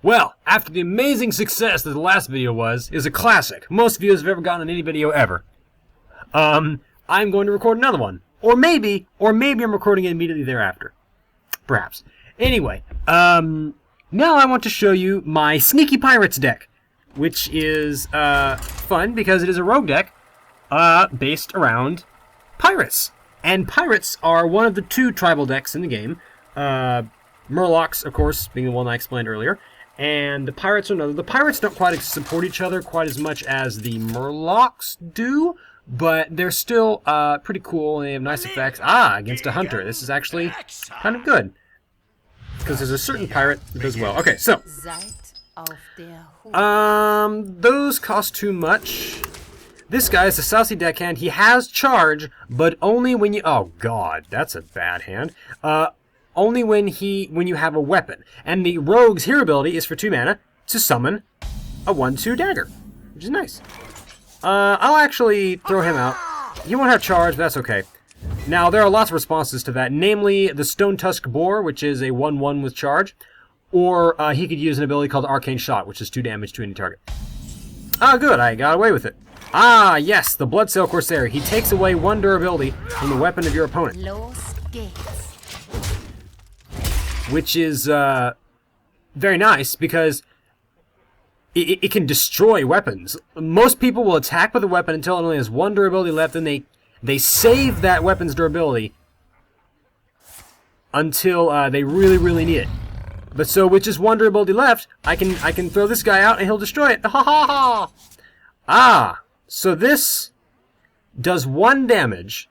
Well, after the amazing success that the last video was, is a classic. Most views I've ever gotten on any video ever. I'm going to record another one. Or maybe I'm recording it immediately thereafter. Perhaps. Anyway, now I want to show you my Sneaky Pirates deck, which is fun because it is a rogue deck based around pirates. And pirates are one of the two tribal decks in the game. Murlocs, of course, being the one I explained earlier. And the pirates are another. The pirates don't quite support each other quite as much as the Murlocs do, but they're still pretty cool and they have nice effects. Against a hunter. This is actually kind of good. Because there's a certain pirate that does well. Okay, so. Those cost too much. This guy is a saucy deckhand. He has charge, but only when you... Oh, God, that's a bad hand. Only when you have a weapon. And the rogue's hero ability is for 2 mana to summon a 1/2 dagger, which is nice. I'll actually throw him out. He won't have charge, but that's okay. Now, there are lots of responses to that, namely the Stone Tusk Boar, which is a 1/1 with charge, or he could use an ability called Arcane Shot, which is 2 damage to any target. Good, I got away with it. Yes, the Bloodsail Corsair. He takes away 1 durability from the weapon of your opponent. Which is very nice because it can destroy weapons. Most people will attack with a weapon until it only has 1 durability left, and they save that weapon's durability until they really, really need it. But so with just 1 durability left, I can throw this guy out and he'll destroy it. Ha ha ha! So this does 1 damage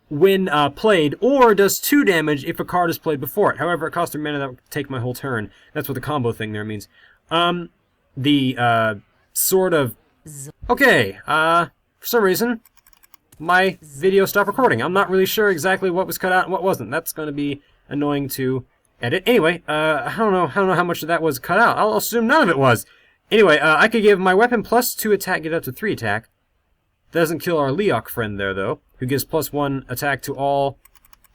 when played, or does 2 damage if a card is played before it. However, it costs 3 mana, that would take my whole turn. That's what the combo thing there means. Sort of... Okay, for some reason, my video stopped recording. I'm not really sure exactly what was cut out and what wasn't. That's going to be annoying to edit. Anyway, I don't know how much of that was cut out. I'll assume none of it was. Anyway, I could give my weapon +2 attack, get up to 3 attack. Doesn't kill our Leok friend there, though, who gives +1 attack to all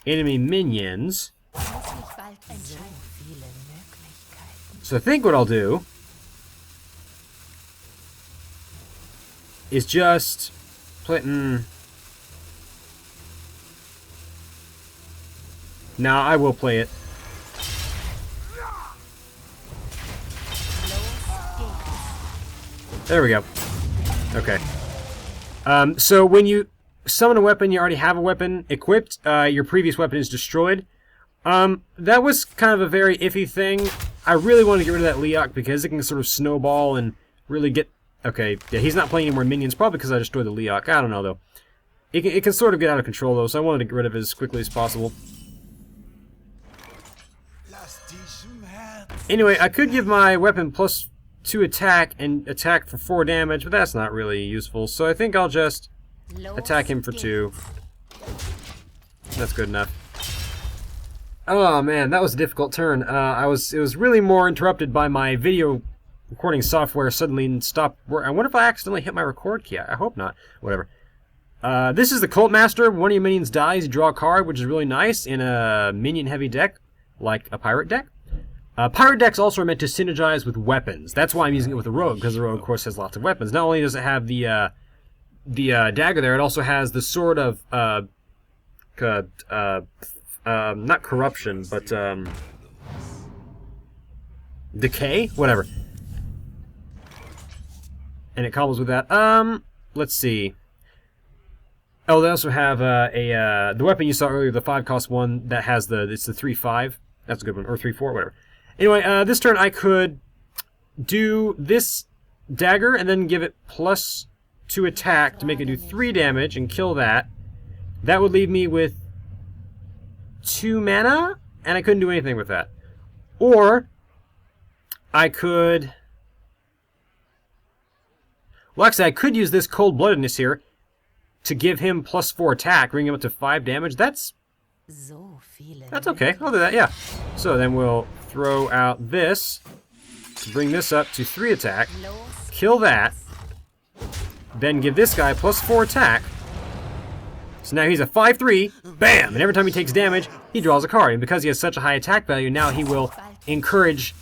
enemy minions. So I think what I'll do is just play... Now I will play it. There we go. Okay. So when you summon a weapon, you already have a weapon equipped, your previous weapon is destroyed. That was kind of a very iffy thing. I really want to get rid of that Leok because it can sort of snowball and really get... Okay, yeah, he's not playing any more minions, probably because I destroyed the Leok. I don't know, though. It can sort of get out of control, though, so I wanted to get rid of it as quickly as possible. Anyway, I could give my weapon +2 attack and attack for 4 damage, but that's not really useful. So I think I'll just attack him for 2. That's good enough. Oh man, that was a difficult turn. It was really more interrupted by my video recording software suddenly stopped working. I wonder if I accidentally hit my record key. I hope not. Whatever. This is the Cult Master. When one of your minions dies, you draw a card, which is really nice in a minion-heavy deck, like a pirate deck. Pirate decks also are meant to synergize with weapons. That's why I'm using it with the Rogue, because the Rogue, of course, has lots of weapons. Not only does it have the dagger there, it also has the sort of, not corruption, but, decay? Whatever. And it combos with that. Let's see. Oh, they also have, the weapon you saw earlier, the 5-cost one, that has it's the 3/5. That's a good one. Or 3/4, whatever. Anyway, this turn I could do this dagger and then give it +2 attack to make it do 3 damage and kill that. That would leave me with 2 mana, and I couldn't do anything with that. Or I could... Well, actually, I could use this Cold-Bloodedness here to give him +4 attack, bring him up to 5 damage. That's okay. I'll do that, yeah. So then we'll throw out this to bring this up to 3 attack. Kill that. Then give this guy +4 attack. So now he's a 5/3. Bam! And every time he takes damage, he draws a card. And because he has such a high attack value, now he will encourage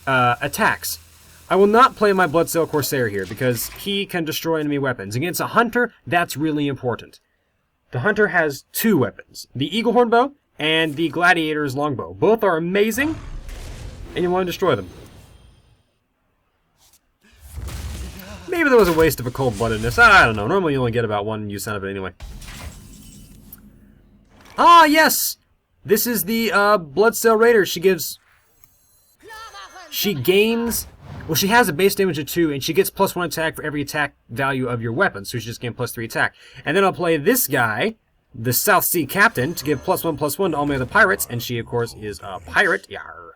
attacks. I will not play my Bloodsail Corsair here because he can destroy enemy weapons. Against a hunter, that's really important. The hunter has 2 weapons, the Eaglehorn bow and the Gladiator's longbow. Both are amazing, and you want to destroy them. Maybe there was a waste of a cold-bloodedness. I don't know. Normally you only get about 1 use out of it anyway. Ah, yes! This is the Bloodsail Raider. She gains... Well, she has a base damage of 2, and she gets +1 attack for every attack value of your weapon, so she just gains +3 attack. And then I'll play this guy, the South Sea Captain, to give +1/+1 to all my other pirates, and she, of course, is a pirate. Yarr.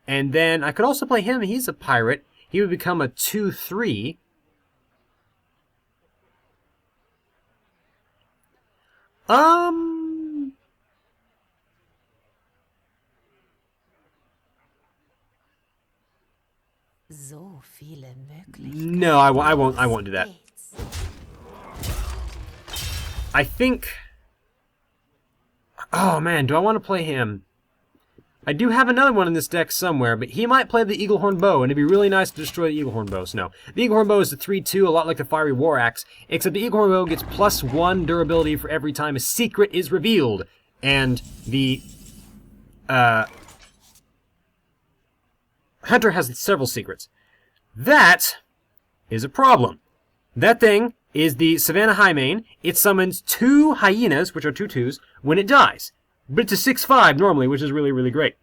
And then I could also play him. He's a pirate. He would become a 2/3. No, I won't do that. I think... Oh man, do I want to play him? I do have another one in this deck somewhere, but he might play the Eaglehorn bow, and it'd be really nice to destroy the Eaglehorn bow. So no. The Eaglehorn bow is a 3/2, a lot like the Fiery War Axe, except the Eaglehorn bow gets +1 durability for every time a secret is revealed. And the Hunter has several secrets. That is a problem. That thing is the Savannah Highmane. It summons 2 hyenas, which are 2/2s, when it dies. But it's a 6/5 normally, which is really, really great.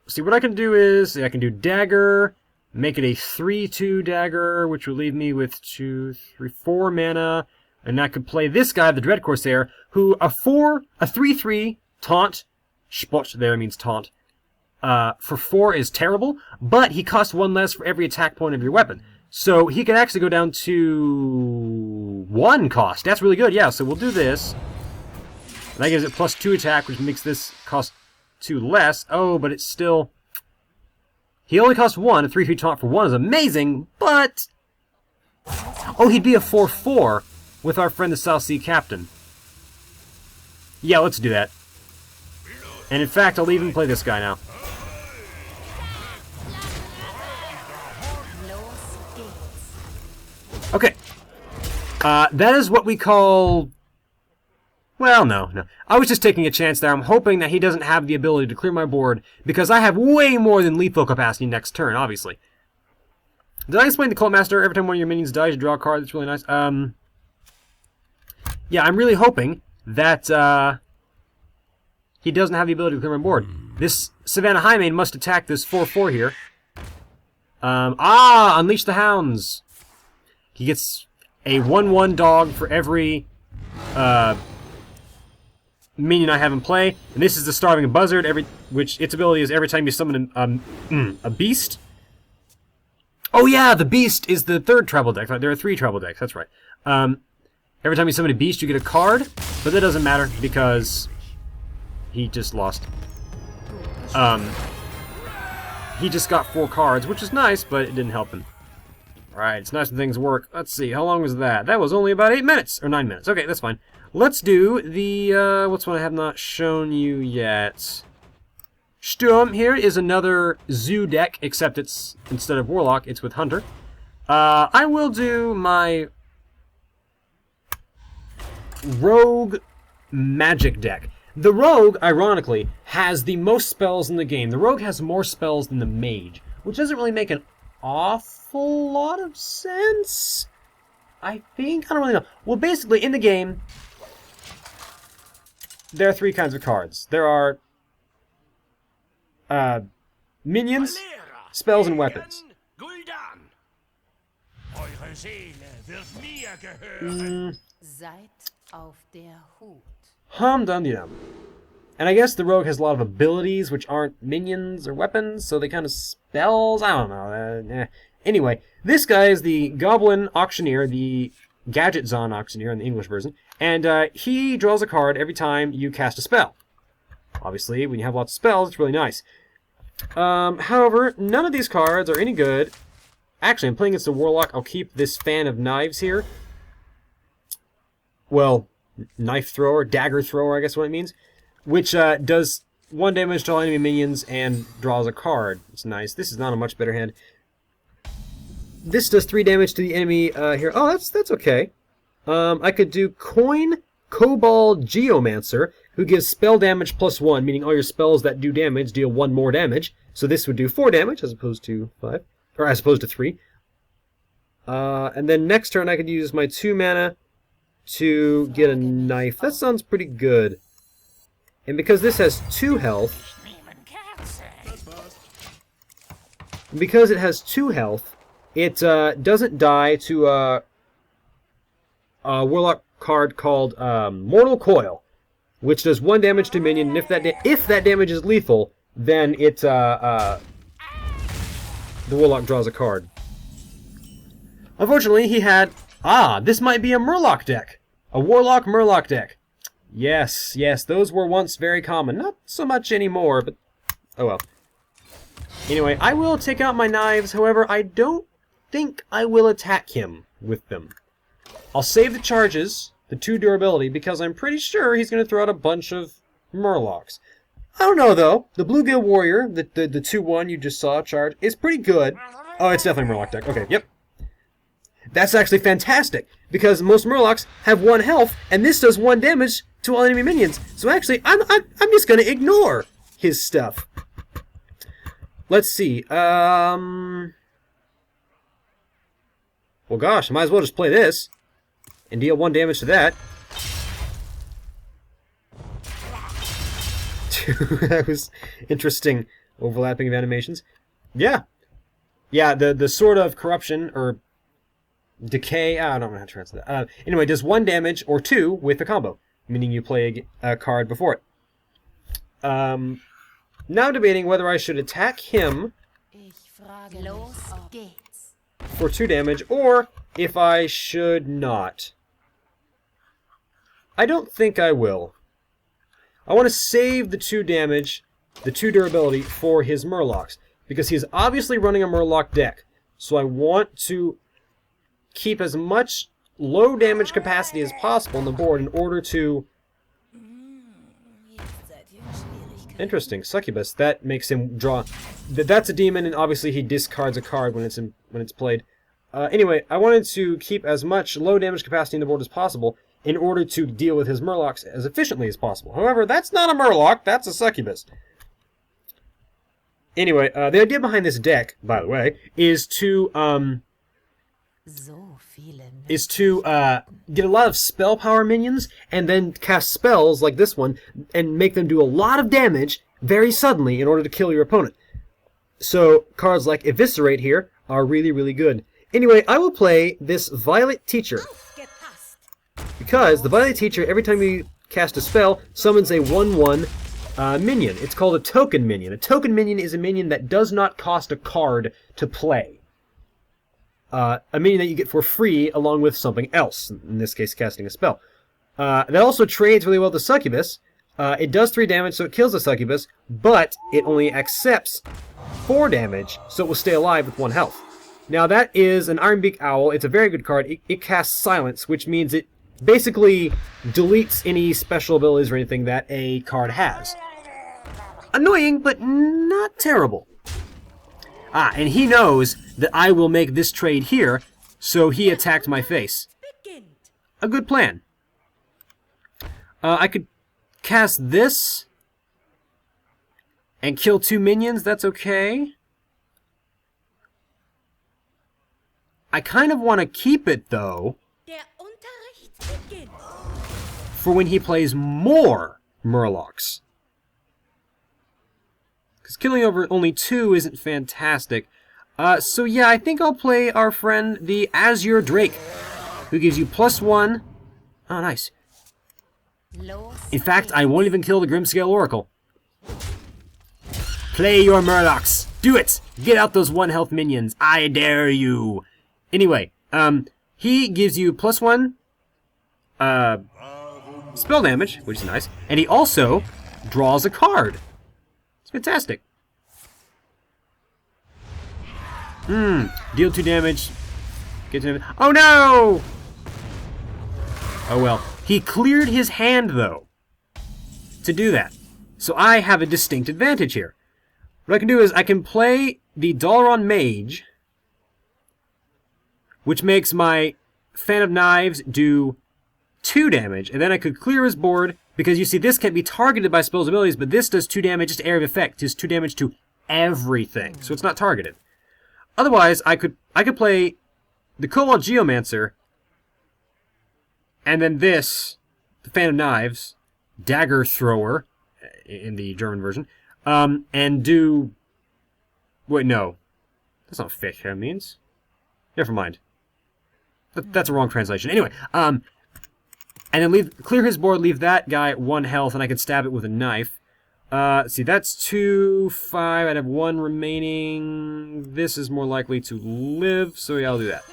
See, what I can do is, I can do Dagger, make it a 3/2 Dagger, which will leave me with 2, 3, 4 mana, and I could play this guy, the Dread Corsair, who a 3/3 taunt, Spot there means taunt, for 4 is terrible, but he costs 1 less for every attack point of your weapon. So he can actually go down to 1 cost. That's really good, yeah. So we'll do this. And that gives it +2 attack, which makes this cost 2 less. Oh, but it's still... He only costs 1. A 3/3 taunt for 1 is amazing, but... Oh, he'd be a 4/4 with our friend the South Sea Captain. Yeah, let's do that. And in fact, I'll even play this guy now. Okay. That is what we call... Well, no. I was just taking a chance there. I'm hoping that he doesn't have the ability to clear my board, because I have way more than lethal capacity next turn, obviously. Did I explain the Cult Master? Every time one of your minions dies, you draw a card. That's really nice. Yeah, I'm really hoping that he doesn't have the ability to clear my board. This Savannah Highmane must attack this 4/4 here. Unleash the Hounds. He gets a 1/1 dog for every minion I have in play. And this is the Starving Buzzard, which its ability is every time you summon a beast. Oh yeah, the beast is the 3rd tribal deck. There are 3 tribal decks, that's right. Every time you summon a beast, you get a card, but that doesn't matter because he just lost. He just got 4 cards, which is nice, but it didn't help him. Alright, it's nice when things work. Let's see, how long was that? That was only about 8 minutes, or 9 minutes. Okay, that's fine. Let's do the, what's one I have not shown you yet? Sturm here is another Zoo deck, except it's, instead of Warlock, it's with Hunter. I will do my Rogue Magic deck. The Rogue, ironically, has the most spells in the game. The Rogue has more spells than the Mage, which doesn't really make an awful lot of sense, I think. I don't really know. Well, basically, in the game, there are 3 kinds of cards. There are minions, spells, and weapons. Dum-dum-dum. And I guess the Rogue has a lot of abilities which aren't minions or weapons, so they kind of spells. I don't know. Anyway, this guy is the Goblin Auctioneer, the Gadget Zon Auctioneer in the English version, and he draws a card every time you cast a spell. Obviously, when you have lots of spells, it's really nice. However, none of these cards are any good. Actually, I'm playing against a Warlock. I'll keep this Fan of Knives here. Well, Knife Thrower, Dagger Thrower, I guess what it means. which does 1 damage to all enemy minions and draws a card. It's nice. This is not a much better hand. This does 3 damage to the enemy here. Oh, that's okay. I could do Coin Kobold Geomancer, who gives spell damage +1, meaning all your spells that do damage deal 1 more damage. So this would do 4 damage as opposed to 5, or as opposed to 3. And then next turn I could use my 2 mana to get a knife. That sounds pretty good. And because this has 2 health, it doesn't die to a Warlock card called Mortal Coil, which does 1 damage to minion, and if that damage is lethal, then the Warlock draws a card. Unfortunately, he had... this might be a Murloc deck. A Warlock Murloc deck. Yes, those were once very common. Not so much anymore, but... oh well. Anyway, I will take out my knives, however, I don't think I will attack him with them. I'll save the charges, the 2 durability, because I'm pretty sure he's going to throw out a bunch of Murlocs. I don't know, though. The Bluegill Warrior, the 2-1 you just saw charge, is pretty good. Oh, it's definitely a Murloc deck. Okay, yep. That's actually fantastic, because most Murlocs have 1 health, and this does 1 damage to all enemy minions. So actually, I'm just going to ignore his stuff. Let's see. Well, gosh, I might as well just play this and deal 1 damage to that. That was interesting overlapping of animations. Yeah, the Sword of Corruption, or Decay, I don't know how to translate that. Anyway, does 1 damage, or 2, with a combo, meaning you play a card before it. Now debating whether I should attack him for 2 damage, or if I should not. I don't think I will. I want to save the 2 damage, the 2 durability, for his Murlocs, because he's obviously running a Murloc deck. So I want to keep as much low damage capacity as possible on the board in order to... Interesting, Succubus. That makes him draw... That's a demon, and obviously he discards a card when it's played. Anyway, I wanted to keep as much low damage capacity on the board as possible in order to deal with his Murlocs as efficiently as possible. However, that's not a Murloc, that's a Succubus. Anyway, the idea behind this deck, by the way, is to get a lot of spell power minions and then cast spells like this one and make them do a lot of damage very suddenly in order to kill your opponent. So cards like Eviscerate here are really, really good. Anyway, I will play this Violet Teacher, because the Violet Teacher, every time you cast a spell, summons a 1/1 minion. It's called a token minion. A token minion is a minion that does not cost a card to play. A minion that you get for free along with something else, in this case casting a spell. That also trades really well with the Succubus. It does 3 damage, so it kills the Succubus, but it only accepts 4 damage, so it will stay alive with 1 health. Now that is an Ironbeak Owl. It's a very good card. It casts Silence, which means it basically deletes any special abilities or anything that a card has. Annoying, but not terrible. And he knows that I will make this trade here, so he attacked my face. A good plan. I could cast this and kill 2 minions, that's okay. I kind of want to keep it, though, for when he plays more Murlocs. Because killing over only 2 isn't fantastic. So yeah, I think I'll play our friend, the Azure Drake, who gives you +1. Oh, nice. In fact, I won't even kill the Grimscale Oracle. Play your Murlocs. Do it! Get out those 1 health minions. I dare you. Anyway, he gives you +1 spell damage, which is nice, and he also draws a card. It's fantastic. Deal 2 damage. Get 2 damage. Oh no! Oh well. He cleared his hand, though. to do that. So I have a distinct advantage here. What I can do is I can play the Dalaran Mage, which makes my Fan of Knives do 2 damage, and then I could clear his board, because you see this can't be targeted by spells abilities, but this does 2 damage just to area of effect, just 2 damage to everything, so it's not targeted. Otherwise, I could play the Cobalt Geomancer, and then this, the Fan of Knives, Dagger Thrower, in the German version, and do... Wait, no. That's not what Fech means. Never mind. That's a wrong translation. Anyway, and then clear his board, leave that guy at 1 health, and I can stab it with a knife. See, that's 2, 5, I'd have 1 remaining. This is more likely to live, so yeah, I'll do that.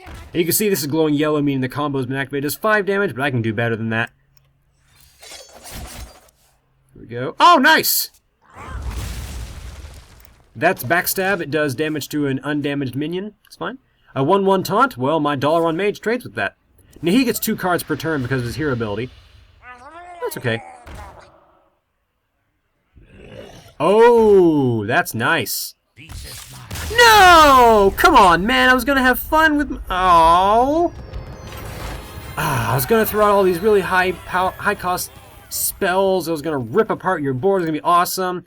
And you can see this is glowing yellow, meaning the combo's been activated. It does 5 damage, but I can do better than that. Here we go. Oh, nice! That's backstab. It does damage to an undamaged minion. It's fine. A 1/1 taunt. Well, my Dalaran Mage trades with that. Now, he gets 2 cards per turn because of his hero ability. That's okay. Oh, that's nice. No! Come on, man. I was going to have fun with... Oh. I was going to throw out all these really high-cost spells. I was going to rip apart your board. It was going to be awesome.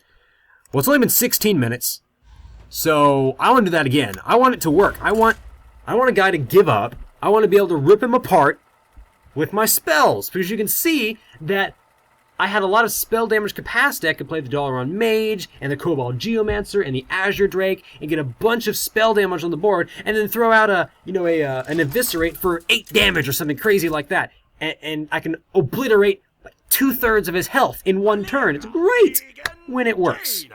Well, it's only been 16 minutes. So, I want to do that again. I want it to work. I want a guy to give up. I want to be able to rip him apart with my spells. Because you can see that I had a lot of spell damage capacity. I could play the Dalaran Mage, and the Cobalt Geomancer, and the Azure Drake, and get a bunch of spell damage on the board, and then throw out an Eviscerate for 8 damage or something crazy like that. And I can obliterate like 2/3 of his health in 1 turn. It's great when it works.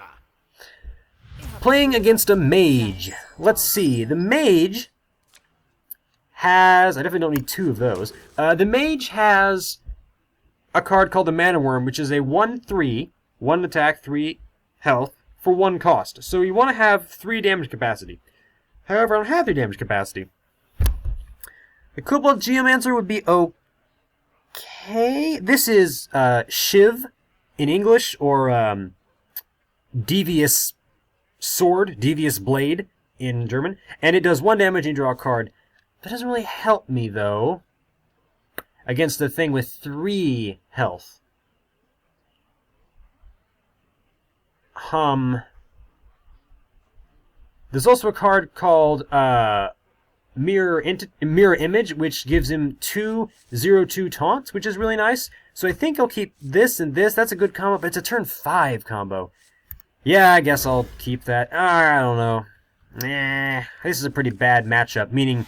Playing against a Mage. Let's see. The Mage has... I definitely don't need 2 of those. The Mage has a card called the Mana Worm, which is a 1/3, 1 attack, 3 health, for 1 cost. So you want to have 3 damage capacity. However, I don't have 3 damage capacity. The Cobalt Geomancer would be okay. This is Shiv in English, or Devious Sword, Devious Blade in German. And it does 1 damage and you draw a card. That doesn't really help me, though, against the thing with 3 health. There's also a card called Mirror Image, which gives him 2/0/2 taunts, which is really nice. So I think I'll keep this and this. That's a good combo, but it's a turn 5 combo. Yeah, I guess I'll keep that. I don't know. This is a pretty bad matchup, meaning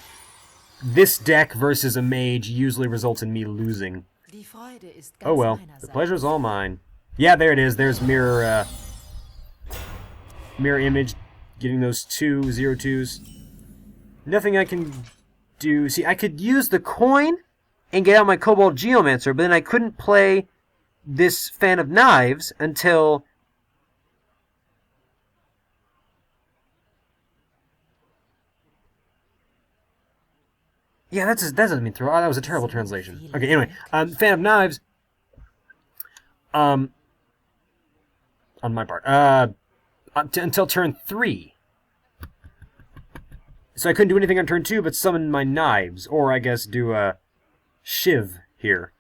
this deck versus a mage usually results in me losing. Oh well, the pleasure's all mine. Yeah, there it is. There's Mirror Image, getting those 2/0/2s. Nothing I can do. See, I could use the coin and get out my Cobalt Geomancer, but then I couldn't play this Fan of Knives until... Yeah, that doesn't mean throw. Oh, that was a terrible translation. Okay, anyway, Fan of Knives, on my part, until turn 3. So I couldn't do anything on turn 2 but summon my knives, or I guess do a Shiv here.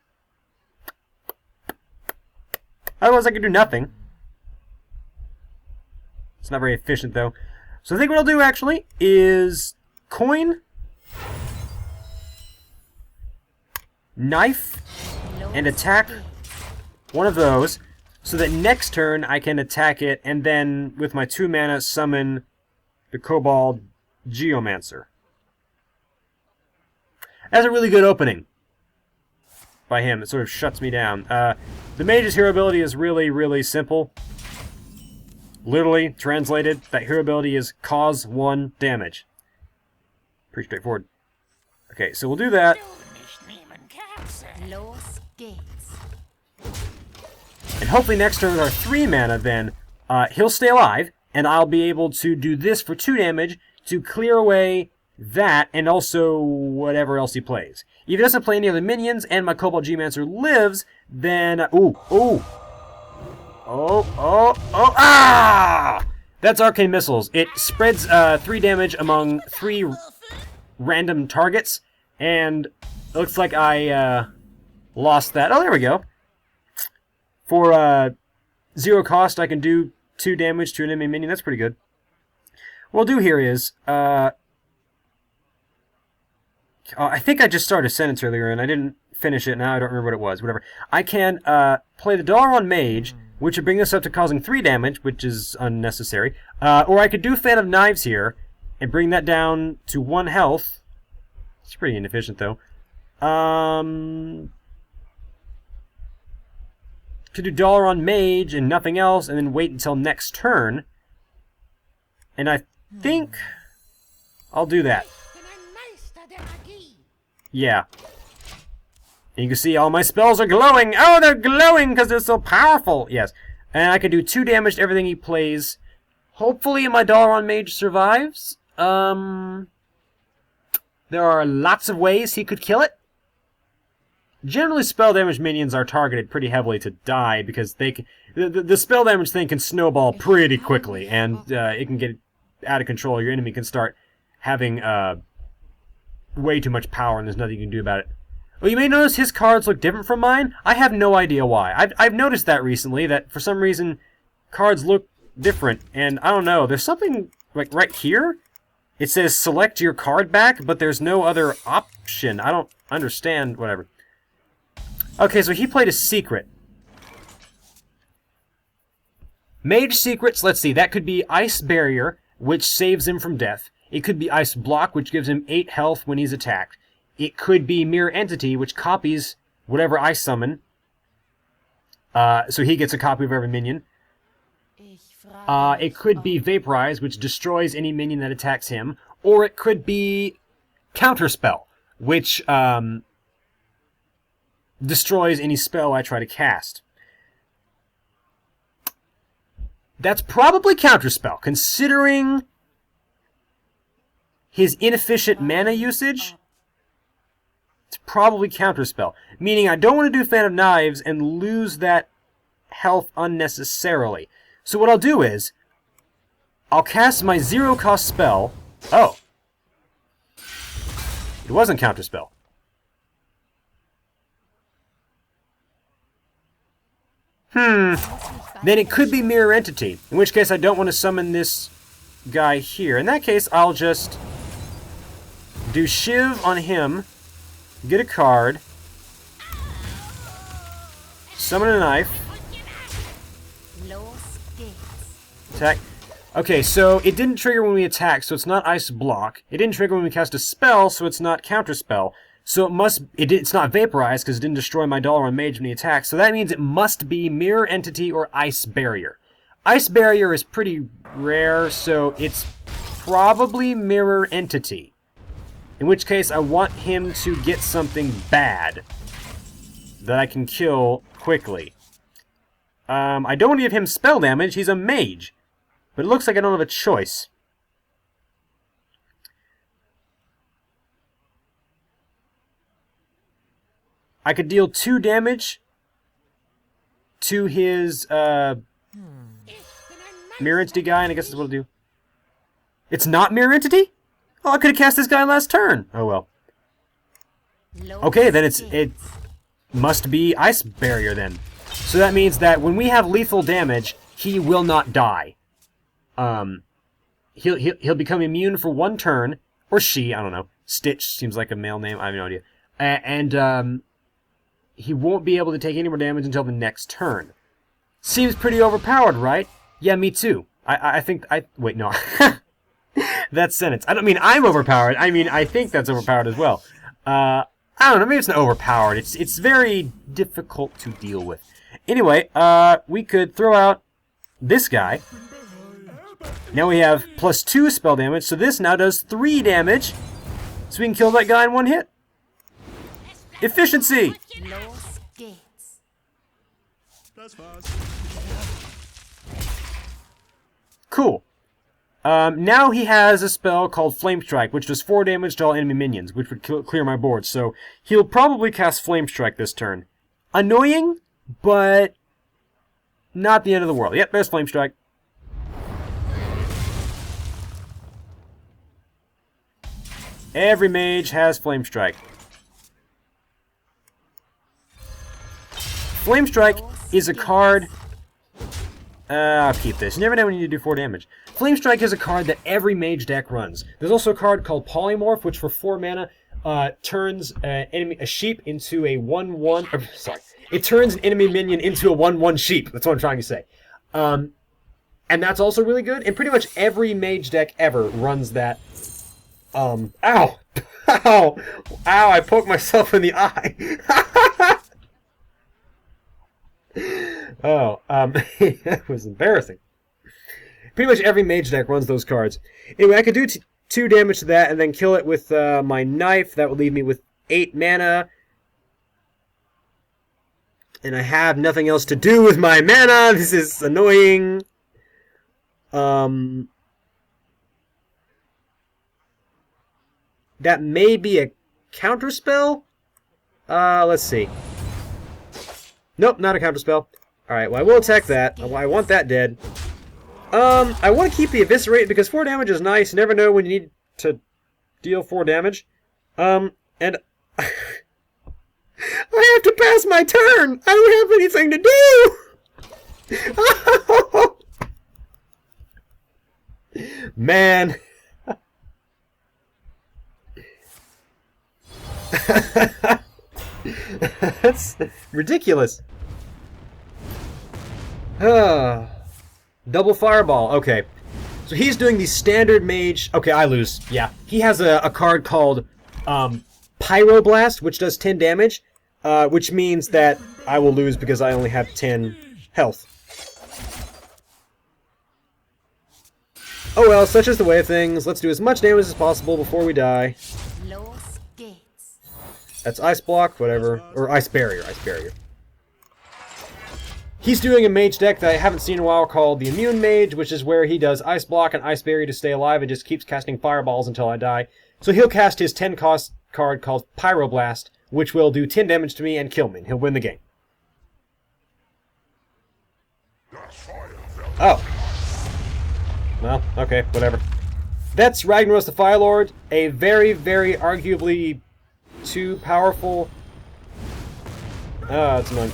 Otherwise I could do nothing. It's not very efficient, though. So I think what I'll do, actually, is coin, knife, and attack one of those, so that next turn I can attack it, and then with my 2 mana summon the Cobalt Geomancer. That's a really good opening by him. It sort of shuts me down. The mage's hero ability is really, really simple. Literally translated, that hero ability is cause 1 damage. Pretty straightforward. Okay, so we'll do that. And hopefully next turn with our 3 mana, then he'll stay alive, and I'll be able to do this for 2 damage to clear away that, and also whatever else he plays. If he doesn't play any other minions, and my Cobalt Geomancer lives, Then, ah! That's arcane missiles. It spreads 3 damage among 3 random targets, and it looks like I lost that. Oh, there we go. For 0 cost, I can do 2 damage to an enemy minion. That's pretty good. What we'll do here is, I think I just started a sentence earlier, and I didn't finish it. Now I don't remember what it was. Whatever. I can play the Dalaran Mage, which would bring us up to causing 3 damage, which is unnecessary. Or I could do Fan of Knives here, and bring that down to 1 health. It's pretty inefficient, though. Could do Dalaran Mage and nothing else, and then wait until next turn. And I think I'll do that. Yeah. And you can see all my spells are glowing. Oh, they're glowing because they're so powerful. Yes. And I can do 2 damage to everything he plays. Hopefully my Dalaran Mage survives. There are lots of ways he could kill it. Generally, spell damage minions are targeted pretty heavily to die because they can, the spell damage thing can snowball pretty quickly, and it can get out of control. Your enemy can start having way too much power, and there's nothing you can do about it. Well, you may notice his cards look different from mine. I have no idea why. I've noticed that recently, that for some reason cards look different, and I don't know. There's something like right here. It says select your card back, but there's no other option. I don't understand. Whatever. Okay, so he played a secret. Mage secrets, let's see, that could be Ice Barrier, which saves him from death. It could be Ice Block, which gives him 8 health when he's attacked. It could be Mirror Entity, which copies whatever I summon. So he gets a copy of every minion. It could be Vaporize, which destroys any minion that attacks him. Or it could be Counterspell, which destroys any spell I try to cast. That's probably Counterspell, considering his inefficient mana usage. It's probably Counterspell, meaning I don't want to do Fan of Knives and lose that health unnecessarily. So what I'll do is, I'll cast my 0-cost spell. Oh. It wasn't Counterspell. Then it could be Mirror Entity, in which case I don't want to summon this guy here. In that case, I'll just do Shiv on him, get a card, summon a knife, attack. Okay, so it didn't trigger when we attack, so it's not Ice Block. It didn't trigger when we cast a spell, so it's not Counterspell. So it's not Vaporized because it didn't destroy my Dalaran Mage when he attacks. So that means it must be Mirror Entity or Ice Barrier. Ice Barrier is pretty rare, so it's probably Mirror Entity. In which case I want him to get something bad that I can kill quickly. I don't want to give him spell damage. He's a mage. But it looks like I don't have a choice. I could deal 2 damage to his Mirror Entity guy, and I guess that's what I'll do. It's not Mirror Entity? Oh, I could have cast this guy last turn. Oh well. Okay, then it must be Ice Barrier then. So that means that when we have lethal damage, he will not die. He'll become immune for 1 turn, or she, I don't know. Stitch seems like a male name. I have no idea. And he won't be able to take any more damage until the next turn. Seems pretty overpowered, right? Yeah, me too. I think wait, no. That sentence. I don't mean I'm overpowered. I mean I think that's overpowered as well. I don't know. Maybe it's not overpowered. It's very difficult to deal with. Anyway, we could throw out this guy. Now we have +2 spell damage, so this now does 3 damage. So we can kill that guy in 1 hit. Efficiency! Cool. Now he has a spell called Flame Strike, which does 4 damage to all enemy minions, which would clear my board. So he'll probably cast Flame Strike this turn. Annoying, but not the end of the world. Yep, there's Flame Strike. Every mage has Flame Strike. Flame Strike is a card... I'll keep this. You never know when you need to do 4 damage. Flame Strike is a card that every mage deck runs. There's also a card called Polymorph, which for 4 mana turns a sheep into a 1/1... sorry. It turns an enemy minion into a 1/1 sheep. That's what I'm trying to say. And that's also really good. And pretty much every mage deck ever runs that. Ow! Ow! Ow! I poked myself in the eye. Oh, that was embarrassing. Pretty much every mage deck runs those cards. Anyway, I could do 2 damage to that and then kill it with my knife. That would leave me with 8 mana. And I have nothing else to do with my mana. This is annoying. That may be a counterspell? Let's see. Nope, not a counterspell. Alright, well I will attack that. I want that dead. I want to keep the Eviscerate because 4 damage is nice. You never know when you need to deal 4 damage. And... I have to pass my turn! I don't have anything to do! Man... That's ridiculous. Double Fireball. Okay. So he's doing the standard mage... Okay, I lose. Yeah. He has a card called Pyroblast, which does 10 damage, which means that I will lose because I only have 10 health. Oh well, such is the way of things. Let's do as much damage as possible before we die. That's Ice Block, whatever. Or Ice Barrier, Ice Barrier. He's doing a mage deck that I haven't seen in a while called the Immune Mage, which is where he does Ice Block and Ice Barrier to stay alive and just keeps casting fireballs until I die. So he'll cast his 10 cost card called Pyroblast, which will do 10 damage to me and kill me, and he'll win the game. Oh. Well, okay, whatever. That's Ragnaros the Fire Lord, a very, very arguably too powerful... it's annoying.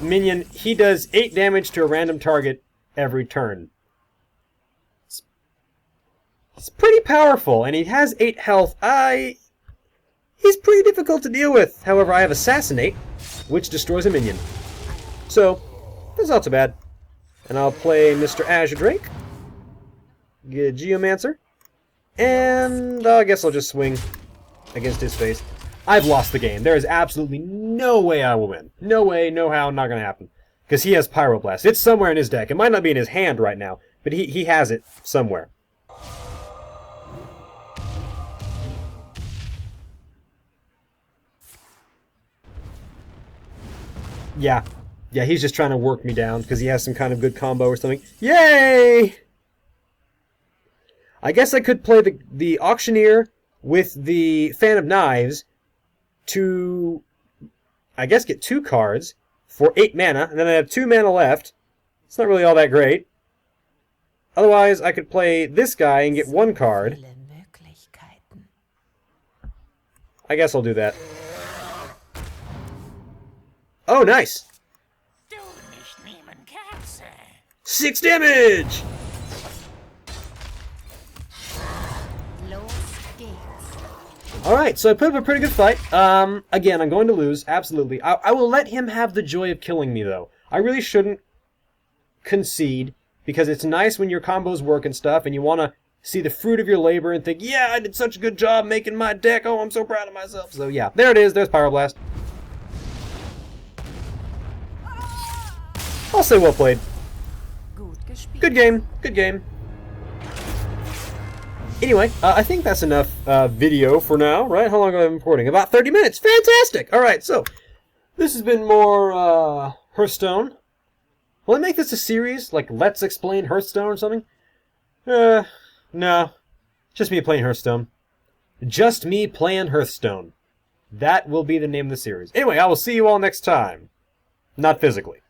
Minion. He does 8 damage to a random target every turn. It's pretty powerful, and he has 8 health. He's pretty difficult to deal with. However, I have Assassinate, which destroys a minion. So, that's not so bad. And I'll play Mr. Azure Drake. Get a Geomancer. And I guess I'll just swing against his face. I've lost the game. There is absolutely no way I will win. No way, no how, not gonna happen. Because he has Pyroblast. It's somewhere in his deck. It might not be in his hand right now, but he has it somewhere. Yeah. Yeah, he's just trying to work me down because he has some kind of good combo or something. Yay! I guess I could play the Auctioneer with the Fan of Knives to, I guess, get 2 cards for 8 mana, and then I have 2 mana left. It's not really all that great. Otherwise, I could play this guy and get 1 card. I guess I'll do that. Oh, nice! 6 damage! Alright, so I put up a pretty good fight. Again, I'm going to lose, absolutely. I will let him have the joy of killing me, though. I really shouldn't concede, because it's nice when your combos work and stuff, and you want to see the fruit of your labor and think, yeah, I did such a good job making my deck, oh, I'm so proud of myself. So yeah, there it is, there's Pyroblast. I'll say well played. Good game, good game. Anyway, I think that's enough video for now, right? How long have I been recording? About 30 minutes. Fantastic! Alright, so, this has been more Hearthstone. Will I make this a series? Like, Let's Explain Hearthstone or something? No. Just me playing Hearthstone. Just me playing Hearthstone. That will be the name of the series. Anyway, I will see you all next time. Not physically.